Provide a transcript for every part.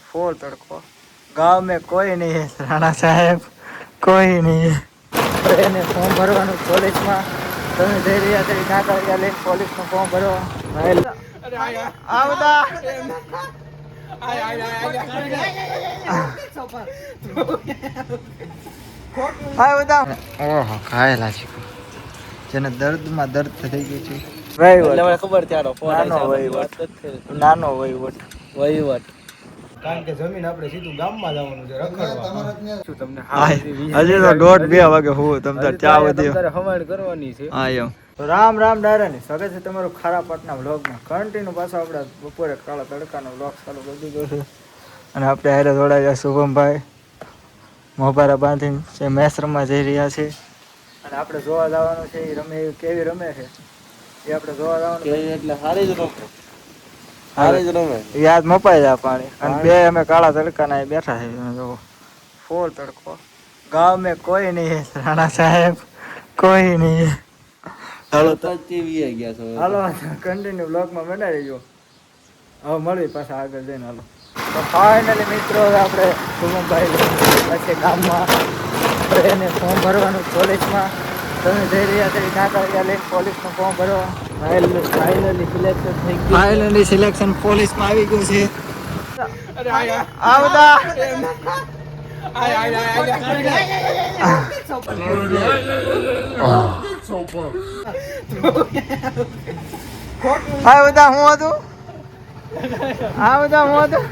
Full तड़को। गांव में कोई नहीं है राणा साहेब, कोई नहीं है। એને ફોર્મ ભરવાનું પોલીસમાં તમે જઈ રહ્યા છો કાંકરિયા લઈને પોલીસનું ફોર્મ ભરવા આવતા ઓહો ખાયેલા છે જેને દર્દમાં દર્દ થઈ ગયું છે વહીવટ ખબર ત્યારો નાનો વહીવટ કારણ કે જમીન આપણે સીધું ગામમાં જવાનું છે રખડવા શું તમને હજી તો 1:30-2 વાગે હું તમને ચા વધી તમારે હવાડ કરવાની છે હા એમ તો રામ રામ ડાયરાની સ્વાગત છે તમારું ખારા પાટના વ્લોગમાં કન્ટિન્યુ પાછો આપણે બપોરે કાળા તડકાનો વ્લોગ ચાલુ કરી દીધો છે અને આપણે હારે જોડાયા શુભમભાઈ મોબારા બાંધીને જે મેચ રમવા જઈ રહ્યા છે અને આપણે જોવા જવાનું છે એ રમે કેવી રમે છે એ આપણે જોવા જવાનું એટલે સારી જ રમે યાદ મપાઈ જાય પાણી અને બે અમે કાળા તડકાના બેઠા છે જો ફૂલ તડકો ગાंव में कोई नहीं है राणा साहेब कोई नहीं है હાલો તો ટીવી ગયા છો હાલો કન્ટિન્યુ બ્લોગમાં બનાવી જો હવે મળી પાછા આગળ જઈને હાલો તો ફાઇનલી મિત્રો આપણે શુભમભાઈ પછી ગામમાં એને ફોર્મ ભરવાનું પોલીસમાં તમે જઈ રહ્યા છો કાંકરિયા લઈને પોલીસનું ફોર્મ ભરવા ફાઇનલી સિલેક્શન પોલીસમાં આવી ગયું છે આવતા હા બધા હું હતું હા બધા હું હતું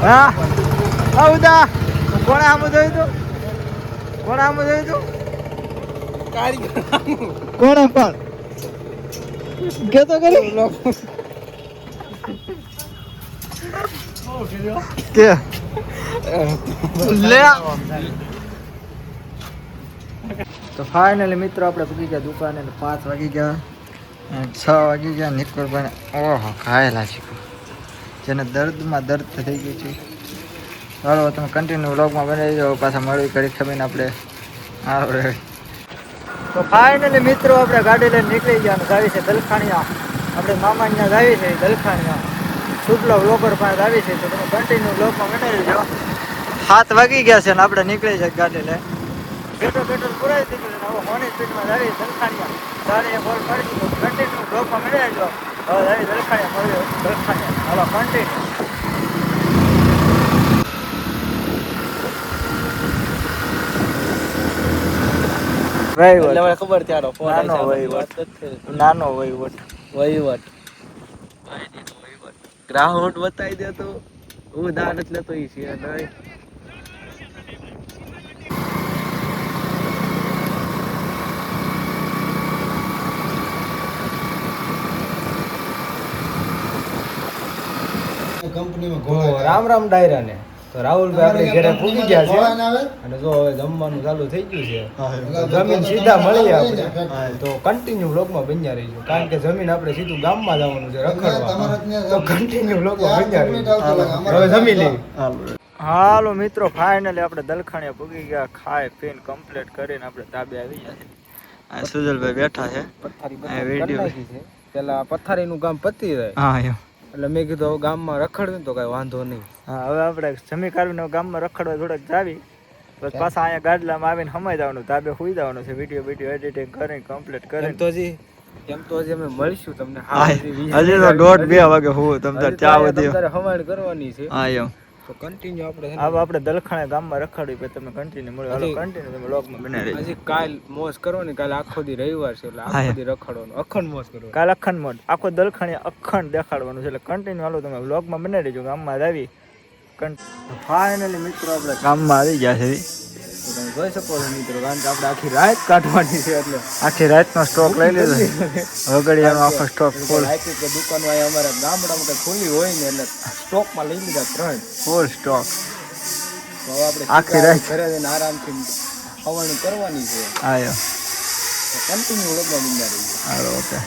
હા હા બધા કોણે આમ જોયું તું કોણે આમ જોયું તું કોણે પણ કેતો કરી કે લે તો ફાઇનલી મિત્રો આપણે પૂકી ગયા દુકાને 5 વાગી ગયા 6 વાગી ગયા નિકોલભાઈ ઓહો ખાયેલા છે જેને દર્દમાં દર્દ થઈ ગયું છે ચાલો તમે કન્ટિન્યુ વ્લોગમાં બનાવી જાઓ પાછા મળી કરી ખમીને આપણે આવડે તો ફાઇનલી મિત્રો આપણે ગાડી લઈને નીકળી ગયા અને ગાવી છે દલખાણીયા આપણે મામાને ત્યાં આવી છે દલખાણીયા શુભલો વ્લોગર પાસે આવી છે તો તમે કન્ટિન્યુ વ્લોગમાં બનાવી જાઓ 7 વાગી ગયા છે ને આપણે નીકળી જાય ગાડી લઈને પેટ્રોલ પુરાઈ દીધું છે હવે મોની સ્પીડમાં આવી દલખાણીયા ગાડી બોલ કરી દીધું કન્ટિન્યુ બ્લોકમાં મેળવી જો હવે આવી દલખાણીયા મળ્યો દલખાણીયા હાલો કન્ટિન્યુ વહીવટ ખબર ત્યારો નાનો વહીવટ ગ્રાહક બતાવી દે તો હું દાન જ લેતો ઈ છે નહીં રામ રામ ડાયરા ને તો રાહુલભાઈ આપણે ઘરે પૂગી ગયા છે અને જો હવે જમવાનું ચાલુ થઈ ગયું છે જમીન સીધા મળી આપણે તો કન્ટિન્યુ વ્લોગમાં બન્યા રહીજો કારણ કે જમીન આપણે સીધું ગામમાં જવાનું છે રખડવા તો કન્ટિન્યુ વ્લોગમાં બન્યા રહીજો હવે જમી લેવી હાલો મિત્રો ફાઇનલી આપણે દલખાણીયા પૂગી ગયા ખાઈ પીને કમ્પ્લીટ કરીને આપણે તાબે આવી ગયા છે આ સુજલભાઈ બેઠા છે પથારી વિડિયો છે પેલા પથારીનું કામ પતી રહે હા એટલે મેં કીધું હવે ગામમાં રખડવું તો કઈ વાંધો નહીં હા હવે આપણે જમી કાઢીને ગામમાં રખડવા થોડાક જાવી પછી પાછા અહીંયા ગાડલામાં આવીને સમાઈ જવાનું તાબે સુઈ જવાનું છે વિડીયો એડિટિંગ કરીને કમ્પ્લીટ કરીને તો હજી અમે મળીશું તમને હજી તો 1:30-2 વાગે હું તમને ચા વધી હવાડ કરવાની છે હા એમ તો કન્ટિન્યુ આપણે દલખાણે ગામમાં રખડવી પછી તમે કન્ટિન્યુ મળ્યો હાલો કન્ટિન્યુ તમે વ્લોગમાં બનાવી હજી કાલ મોજ કરવાની કાલ આખો દી રવિવાર છે એટલે આખો દી રખડવાનું અખંડ મોજ કરવાની કાલ અખંડ મોજ આખો દલખાણે અખંડ દેખાડવાનું છે એટલે કન્ટિન્યુ હાલો તમે વ્લોગમાં બનાવી દેજો ગામમાં આવી ફાઇનલી મિત્રો આપણે ગામમાં આવી ગયા છે તમે જોઈ શકો છો મિત્રો કારણ કે આપણે આખી રાત કાઢવાની છે એટલે આખી રાતનો સ્ટોક લઈ લીધો વગડિયાનો આખો સ્ટોક ફૂલ દુકાન વાળા અમારા ગામડામાં કઈ ખુલ્લી હોય ને એટલે સ્ટોકમાં લઈ લીધા 3 ફૂલ સ્ટોક તો આપણે આખી રાત ઘરે જઈને આરામથી ખાવાનું કરવાની છે હા કન્ટિન્યુ વ્લોગમાં બન્યા રહીએ હાલો ઓકે